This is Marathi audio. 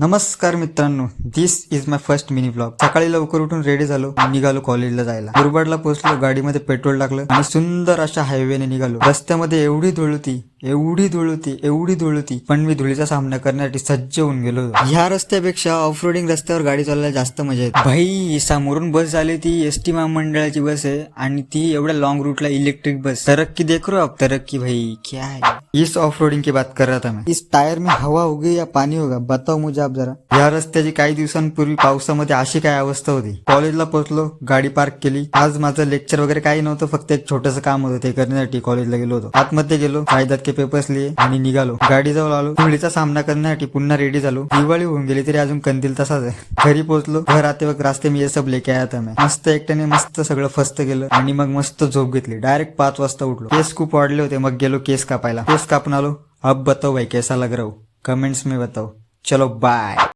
नमस्कार मित्रांनो, this is my first mini blog. सकाळी लवकर उठून रेडी झालो, निघालो कॉलेजला जायला. मुरबाडला पोहोचलो, गाडीमध्ये पेट्रोल टाकलं आणि सुंदर अशा हायवेने निघालो. रस्त्यामध्ये एवढी धूळ होती, पण मी धुळीचा सामना करण्यासाठी सज्ज होऊन गेलो. ह्या रस्त्यापेक्षा ऑफ रोडिंग रस्त्यावर गाडी चालवायला जास्त मजा येते. भाई, समोरून बस झाली, ती एसटी महामंडळाची बस आहे आणि ती एवढ्या लॉन्ग रूटला इलेक्ट्रिक बस. तरक्की देख रहे हो आप, तरक्की भाई, क्या है. इस ऑफ रोडिंग की बात कर रहा था मैं. इस टायर में हवा होगी या पाणी होगा, बताओ मुझे आप जरा. या रस्त्याची काही दिवसांपूर्वी पावसामध्ये अशी काय अवस्था होती. कॉलेजला पोहोचलो, गाडी पार्क केली. आज माझं लेक्चर वगैरे काही नव्हतं, फक्त एक छोटंसं काम होतं, ते करण्यासाठी कॉलेजला गेलो होतो. आतमध्ये गेलो, कायद्यात के पेपर्स लिए आणि निघालो. गाडी जवळ आलो, धुळीचा सामना करण्यासाठी पुन्हा रेडी झालो. दिवाळी होऊन गेली तरी अजून कंदील तसाच आहे. घरी पोहोचलो. घर आते वक्त रास्ते में ये सब लेके आया था मैं. मस्त एकट्याने मस्त सगळं फस्त केलं आणि मग मस्त झोप घेतली. डायरेक्ट 5 वाजता उठलो. केस खूप वाढले होते, मग गेलो केस कापायला. केस कापून आलो. अब बताओ भाई कैसा लग रहा हूँ, कमेंट्स में बताओ. चलो बाय.